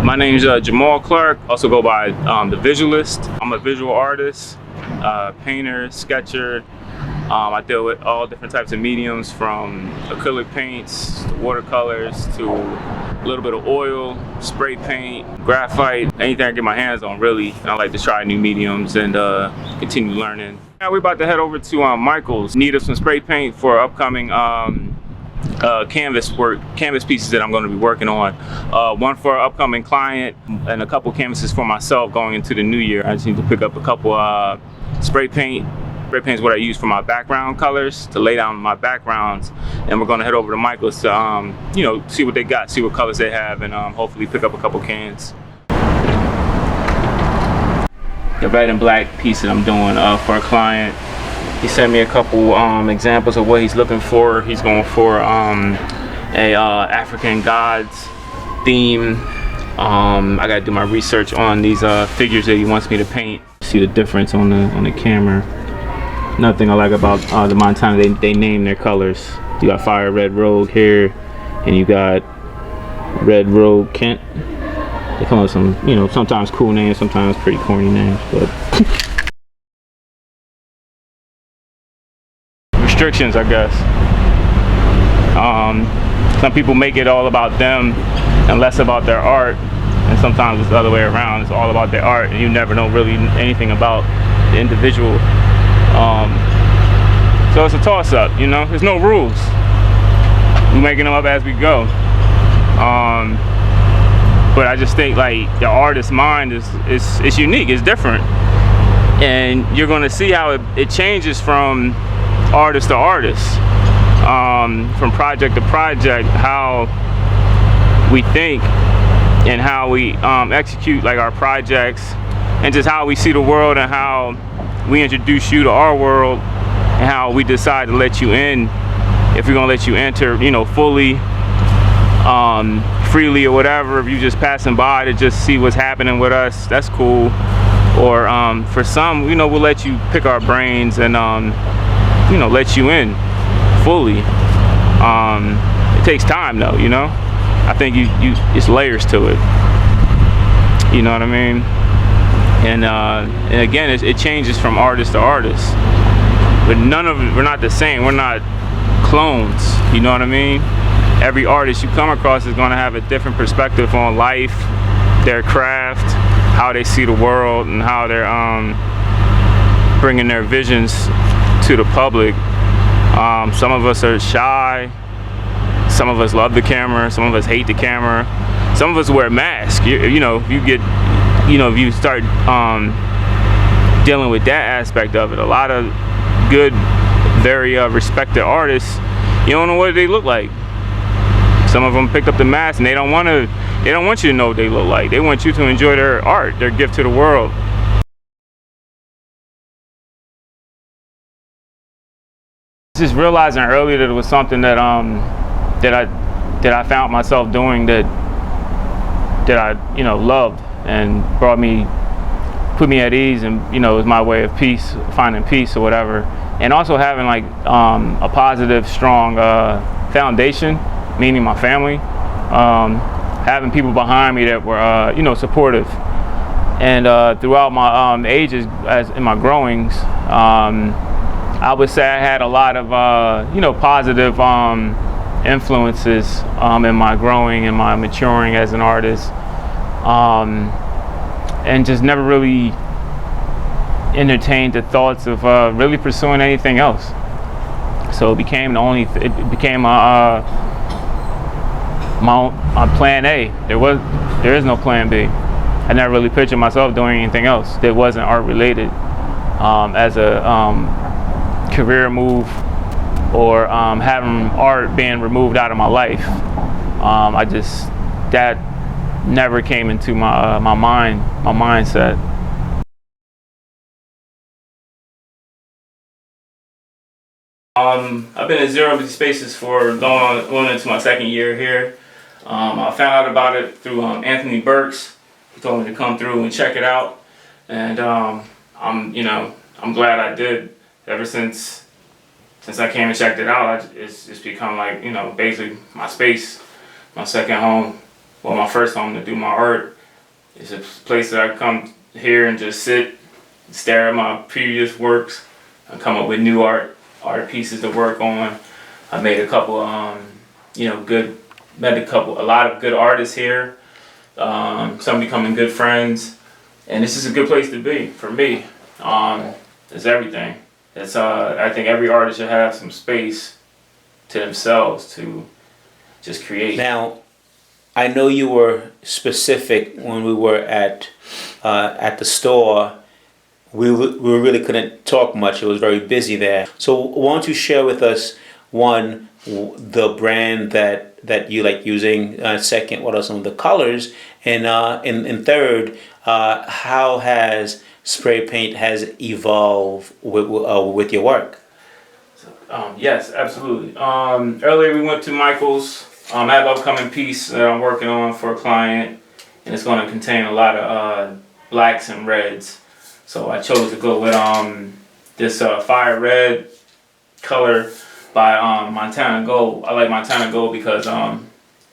My name is Jamaal Clark, also go by the VISUALIST. I'm a visual artist, painter, sketcher. I deal with all different types of mediums, from acrylic paints, to watercolors, to a little bit of oil, spray paint, graphite, anything I get my hands on really. And I like to try new mediums and continue learning. Now we're about to head over to Michael's. Need of some spray paint for upcoming canvas pieces that I'm going to be working on. One for an upcoming client and a couple canvases for myself going into the new year. I just need to pick up a couple spray paint. Spray paint is what I use for my background colors, to lay down my backgrounds, and we're going to head over to Michael's to you know, see what they got, see what colors they have, and hopefully pick up a couple cans. The red and black piece that I'm doing for a client. He sent me a couple examples of what he's looking for. He's going for a African gods theme. I gotta do my research on these figures that he wants me to paint. See the difference on the camera. Another thing I like about the Montana, they name their colors. You got Fire Red Rogue here, and you got Red Rogue Kent. They come up with some, you know, sometimes cool names, sometimes pretty corny names, but restrictions, I guess. Some people make it all about them and less about their art, and sometimes it's the other way around. It's all about their art, and you never know really anything about the individual. So it's a toss-up, you know. There's no rules. We're making them up as we go. But I just think like the artist's mind is unique. It's different, and you're going to see how it changes from artist to artist, from project to project, how we think and how we execute like our projects, and just how we see the world, and how we introduce you to our world, and how we decide to let you in, if we're gonna let you enter, you know, fully, freely or whatever. If you just passing by to just see what's happening with us, that's cool. Or for some, you know, we'll let you pick our brains and you know, let you in fully. It takes time though, you know. I think it's layers to it. You know what I mean? And again, it changes from artist to artist. But we're not the same. We're not clones. You know what I mean? Every artist you come across is going to have a different perspective on life, their craft, how they see the world, and how they're bringing their visions to the public. Some of us are shy. Some of us love the camera. Some of us hate the camera. Some of us wear masks. You know, if you start dealing with that aspect of it, a lot of good, very respected artists, you don't know what they look like. Some of them picked up the mask, and they don't want you to know what they look like. They want you to enjoy their art, their gift to the world. Just realizing early that it was something that that I found myself doing that I, you know, loved, and put me at ease, and, you know, it was my way of peace, finding peace or whatever. And also having like a positive, strong foundation, meaning my family, having people behind me that were you know, supportive. And throughout my ages, as in my growings, I would say I had a lot of you know, positive influences in my growing and my maturing as an artist, and just never really entertained the thoughts of really pursuing anything else. So it became my plan A. There is no plan B. I never really pictured myself doing anything else that wasn't art related as a career move, or having art being removed out of my life. That never came into my mindset. I've been in Zero Empty Spaces for going into my second year here. I found out about it through Anthony Burks. He told me to come through and check it out, and I'm glad I did. Ever since I came and checked it out, it's become like, you know, basically my space, my second home, well, my first home to do my art. It's a place that I come here and just sit, stare at my previous works, and come up with new art pieces to work on. I made a couple, you know, a lot of good artists here. Some becoming good friends, and this is a good place to be for me. It's everything. It's I think every artist should have some space to themselves to just create. Now, I know you were specific when we were at the store. We really couldn't talk much. It was very busy there. So why don't you share with us, one, the brand that you like using, second, what are some of the colors, and third, how has spray paint has evolved with your work? Yes, absolutely. Earlier we went to Michael's. I have an upcoming piece that I'm working on for a client, and it's going to contain a lot of blacks and reds. So I chose to go with this fire red color by Montana Gold. I like Montana Gold because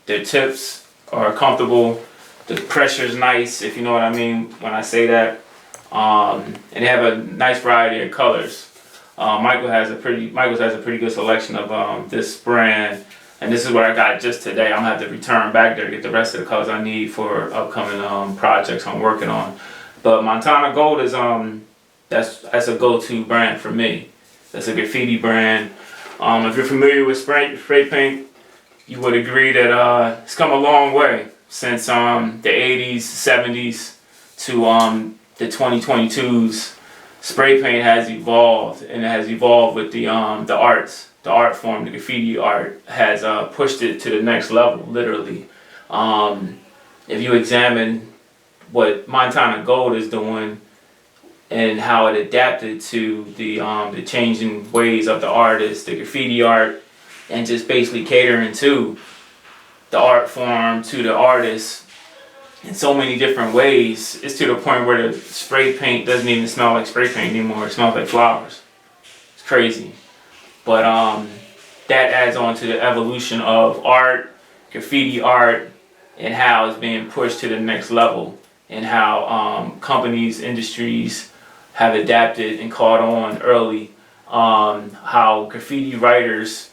their tips are comfortable, the pressure's nice, if you know what I mean when I say that, and they have a nice variety of colors. Michael's has a pretty good selection of this brand, and this is what I got just today. I'm gonna have to return back there to get the rest of the colors I need for upcoming projects I'm working on. But Montana Gold is that's a go-to brand for me. That's a graffiti brand. If you're familiar with spray paint, you would agree that it's come a long way since the 80s, 70s to the 2022s. Spray paint has evolved, and it has evolved with the arts. The art form, the graffiti art, has pushed it to the next level, literally. If you examine what Montana Gold is doing and how it adapted to the changing ways of the artists, the graffiti art, and just basically catering to the art form, to the artists in so many different ways, it's to the point where the spray paint doesn't even smell like spray paint anymore. It smells like flowers. It's crazy. But that adds on to the evolution of art, graffiti art, and how it's being pushed to the next level, and how companies, industries have adapted and caught on early. How graffiti writers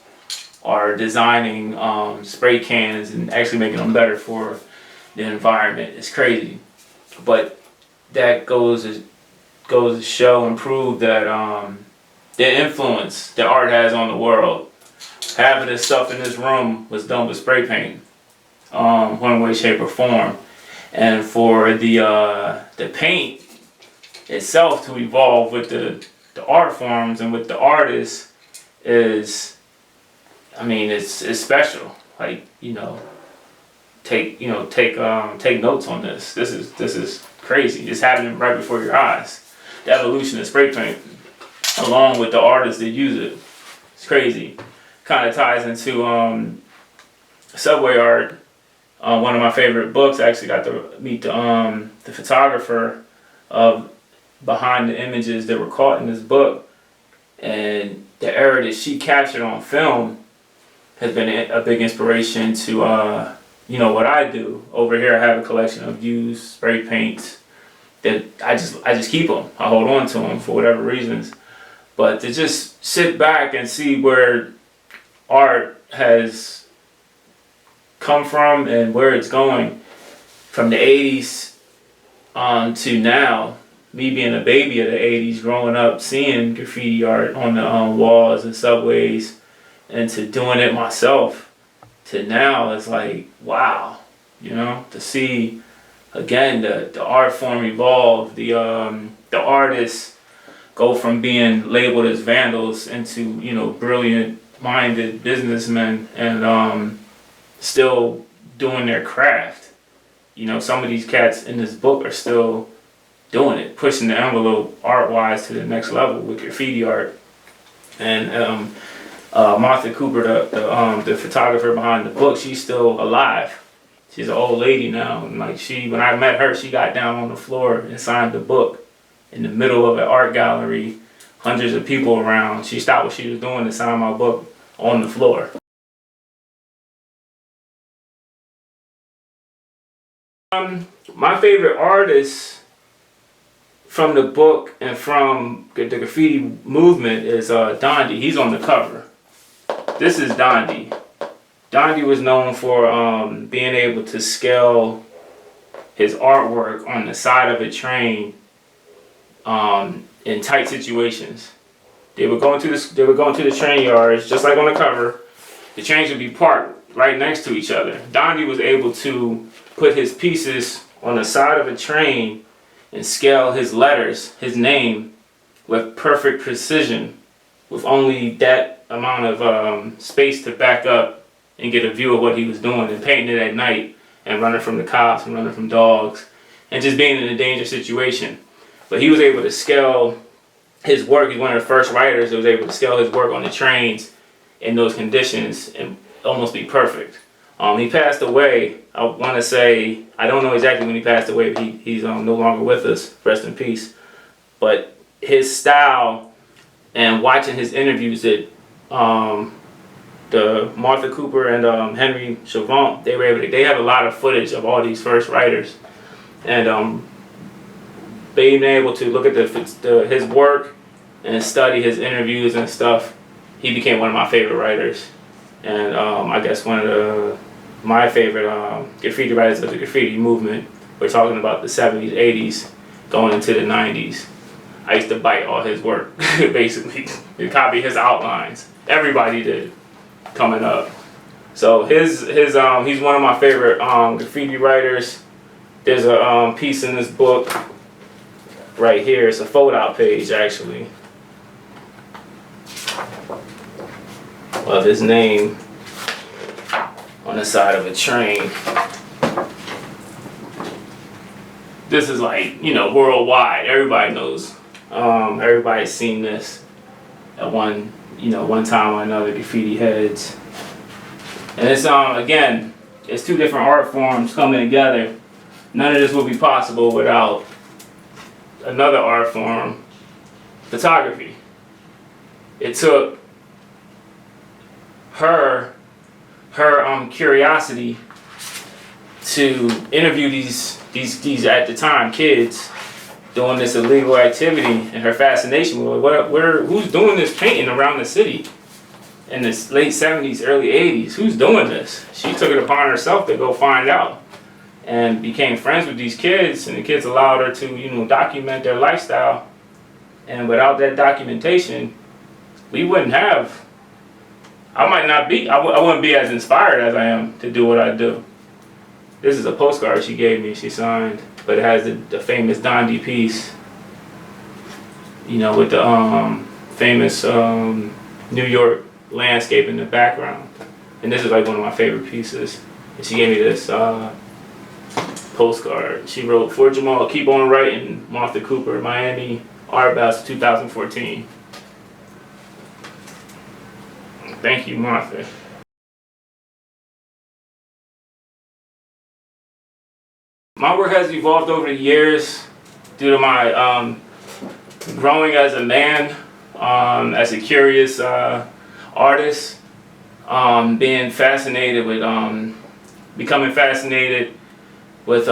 are designing spray cans and actually making them better for the environment. It's crazy. But that goes to show and prove that the influence that art has on the world. Half of this stuff in this room was done with spray paint, one way, shape, or form. And for the paint itself to evolve with the art forms and with the artists is, I mean, it's special. Like, you know, take notes on this. This is crazy. It's happening right before your eyes. The evolution of spray paint, along with the artists that use it, it's crazy. Kind of ties into subway art. One of my favorite books. I actually got to meet the photographer behind the images that were caught in this book, and the era that she captured on film has been a big inspiration to what I do. Over here I have a collection of used spray paints that I just keep them. I hold on to them for whatever reasons. But to just sit back and see where art has come from and where it's going from the 80s to now, me being a baby of the 80s, growing up seeing graffiti art on the walls and subways, and to doing it myself, to now, it's like, wow, you know, to see again the art form evolve, the artists go from being labeled as vandals into, you know, brilliant minded businessmen, and still doing their craft. You know, some of these cats in this book are still doing it, pushing the envelope art-wise to the next level with graffiti art. And Martha Cooper, the photographer behind the book, she's still alive. She's an old lady now, and like when I met her, she got down on the floor and signed the book in the middle of an art gallery, hundreds of people around. She stopped what she was doing to sign my book on the floor. My favorite artist from the book and from the graffiti movement is Dondi. He's on the cover. This is Dondi. Dondi was known for being able to scale his artwork on the side of a train in tight situations. They would go into the train yards, just like on the cover. The trains would be parked right next to each other. Dondi was able to put his pieces on the side of a train and scale his letters, his name, with perfect precision, with only that amount of space to back up and get a view of what he was doing, and painting it at night and running from the cops and running from dogs and just being in a dangerous situation. But he was able to scale his work. He's one of the first writers that was able to scale his work on the trains in those conditions and almost be perfect. He passed away, I want to say, I don't know exactly when he passed away, but he's no longer with us, rest in peace. But his style and watching his interviews that the Martha Cooper and Henry Chavant, they have a lot of footage of all these first writers. And being able to look at his work and study his interviews and stuff, he became one of my favorite writers. And I guess one of my favorite graffiti writers of the graffiti movement. We're talking about the 70s, 80s, going into the 90s. I used to bite all his work, basically, and copy his outlines. Everybody did, coming up. So he's one of my favorite graffiti writers. There's a piece in this book right here. It's a fold-out page, actually, of his name on the side of a train. This is like, worldwide. Everybody knows. Everybody's seen this at one time or another, graffiti heads. And it's again, it's two different art forms coming together. None of this would be possible without another art form, photography. It took her curiosity to interview these at the time kids doing this illegal activity, and her fascination with who's doing this painting around the city in the late 70s, early 80s. Who's doing this? She took it upon herself to go find out, and became friends with these kids, and the kids allowed her to document their lifestyle. And without that documentation, we wouldn't have. I wouldn't be as inspired as I am to do what I do. This is a postcard she gave me, she signed, but it has the famous Dondi piece, with the famous New York landscape in the background. And this is like one of my favorite pieces. And she gave me this postcard. She wrote, "For Jamaal, keep on writing, Martha Cooper, Miami, Art Basel 2014. Thank you, Martha." My work has evolved over the years due to my growing as a man, as a curious artist, being fascinated with, becoming fascinated with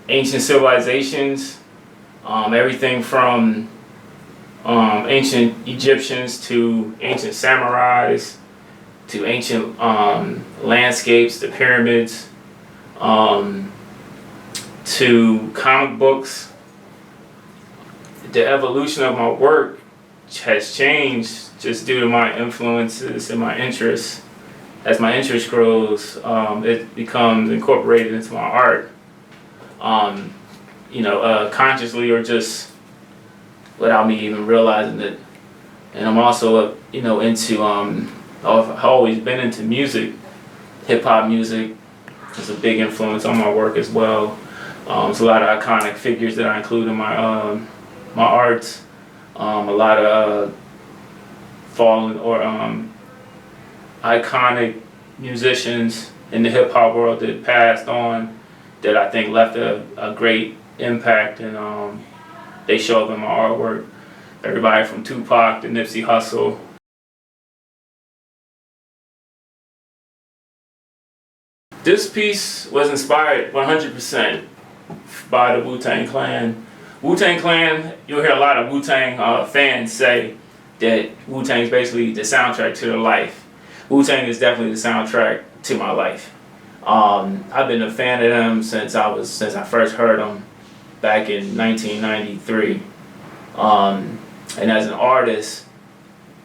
ancient civilizations, everything from ancient Egyptians to ancient samurais to ancient landscapes, the pyramids, to comic books. The evolution of my work has changed just due to my influences and my interests. As my interest grows, it becomes incorporated into my art, consciously or just without me even realizing it. And I'm also, into, I've always been into music. Hip-hop music is a big influence on my work as well. There's a lot of iconic figures that I include in my my arts. A lot of fallen or iconic musicians in the hip-hop world that passed on that I think left a great impact, and they show up in my artwork. Everybody from Tupac to Nipsey Hussle. This piece was inspired 100% by the Wu-Tang Clan. Wu-Tang Clan, you'll hear a lot of Wu-Tang fans say that Wu-Tang is basically the soundtrack to their life. Wu-Tang is definitely the soundtrack to my life. I've been a fan of them since I first heard them back in 1993. And as an artist,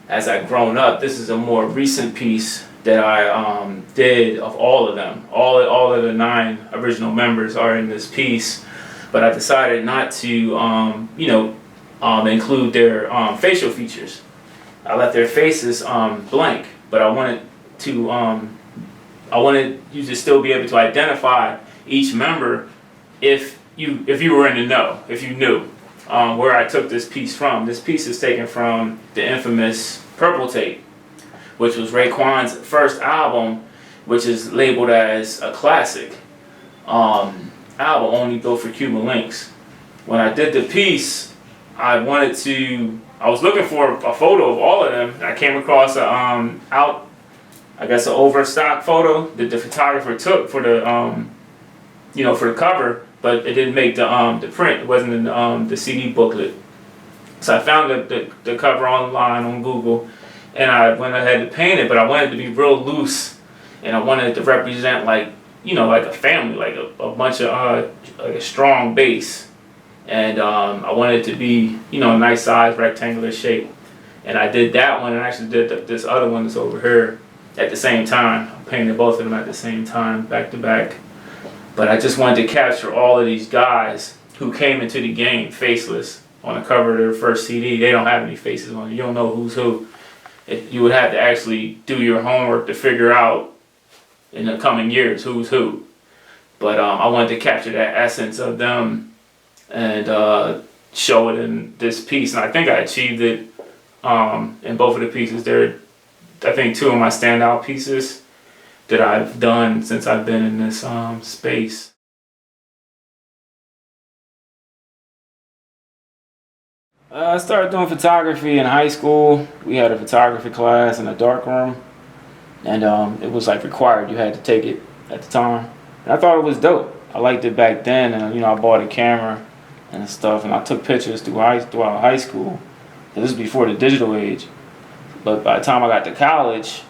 as I've grown up, this is a more recent piece that I did of all of them. All of the 9 original members are in this piece, but I decided not to, include their facial features. I left their faces blank, but I wanted you to still be able to identify each member if you were in the know, if you knew where I took this piece from. This piece is taken from the infamous Purple Tape, which was Raekwon's first album, which is labeled as a classic album, only built for Cuban links. When I did the piece, I was looking for a photo of all of them. I came across an overstock photo that the photographer took for the for the cover, but it didn't make the print. It wasn't in the CD booklet. So I found the cover online on Google, and I went ahead to paint it, but I wanted it to be real loose, and I wanted it to represent like a family, like a bunch of like a strong base, and I wanted it to be a nice size rectangular shape, and I did that one, and I actually did this other one that's over here at the same time. I painted both of them at the same time, back to back. But I just wanted to capture all of these guys who came into the game faceless on the cover of their first CD. They don't have any faces on it. You don't know who's who. You would have to actually do your homework to figure out in the coming years who's who. But I wanted to capture that essence of them and show it in this piece. And I think I achieved it in both of the pieces. They're, I think, 2 of my standout pieces that I've done since I've been in this space. I started doing photography in high school. We had a photography class in a dark room, and it was like required. You had to take it at the time. And I thought it was dope. I liked it back then, and I bought a camera and stuff, and I took pictures throughout high school. This was before the digital age. But by the time I got to college,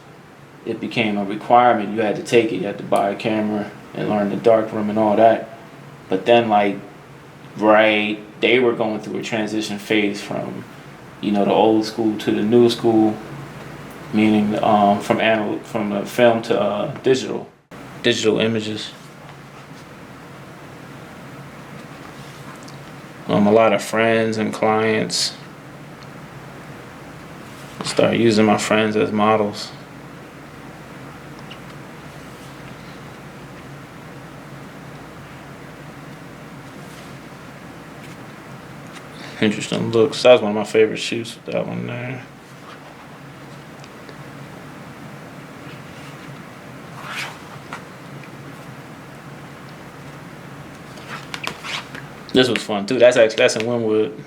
it became a requirement. You had to take it. You had to buy a camera and learn the darkroom and all that. But then, they were going through a transition phase from, the old school to the new school, meaning from the film to digital images. A lot of friends and clients start using my friends as models. Interesting looks. That was one of my favorite shoots with that one there. This was fun too. That's in Wynwood.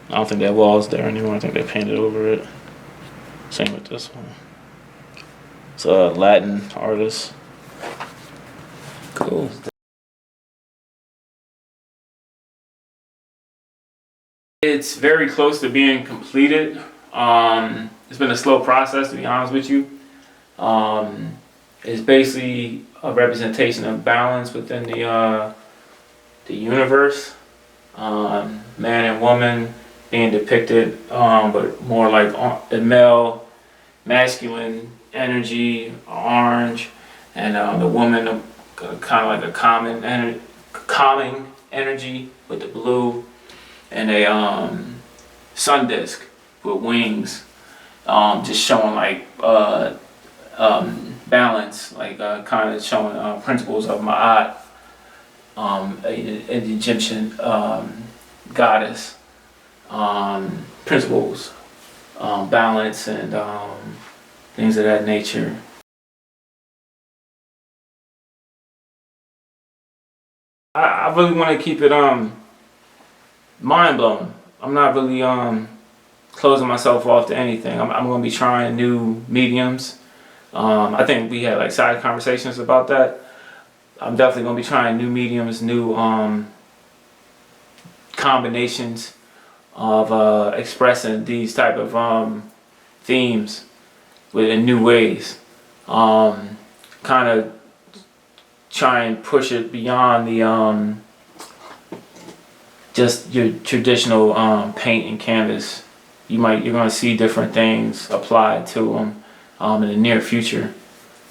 I don't think that wall's there anymore. I think they painted over it. Same with this one. It's a Latin artist. Cool. It's very close to being completed. It's been a slow process, to be honest with you. It's basically a representation of balance within the universe. Man and woman being depicted, but more like the male, masculine energy, orange, and the woman kind of like a calming energy with the blue. And a sun disk with wings, just showing balance, kind of showing principles of Ma'at, an Egyptian goddess, principles, balance, and things of that nature. I really want to keep it mind-blowing. I'm not really closing myself off to anything. I'm going to be trying new mediums. I think we had like side conversations about that. I'm definitely gonna be trying new mediums, new combinations of expressing these type of themes in new ways. Kind of try and push it beyond the just your traditional paint and canvas. You're gonna see different things applied to them in the near future,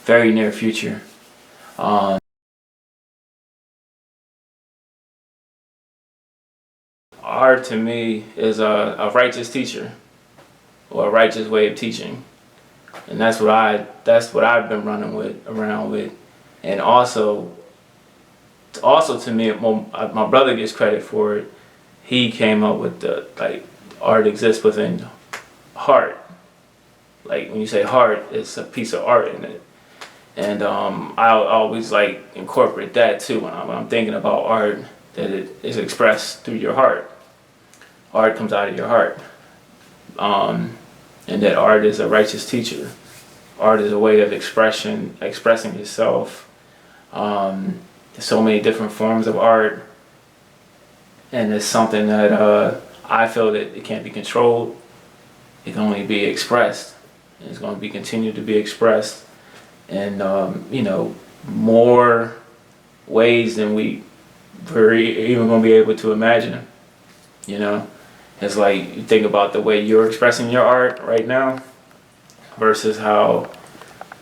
very near future. Art to me is a righteous teacher, or a righteous way of teaching, and that's what I've been running around with, and also to me, my brother gets credit for it. He came up with the like art exists within heart. Like when you say heart, it's a piece of art in it, and I always like incorporate that too when I'm thinking about art, that it is expressed through your heart. Art comes out of your heart, and that art is a righteous teacher. Art is a way of expressing yourself. There's so many different forms of art, and it's something that I feel that it can't be controlled. It can only be expressed. It's going to be continued to be expressed, and more ways than we're even going to be able to imagine. It's like you think about the way you're expressing your art right now versus how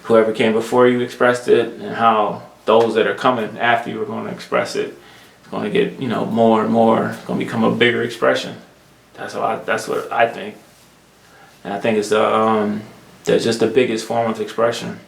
whoever came before you expressed it, and how those that are coming after you are going to express it. It's going to get more and more. It's going to become a bigger expression. That's what I think, and I think it's just the biggest form of expression.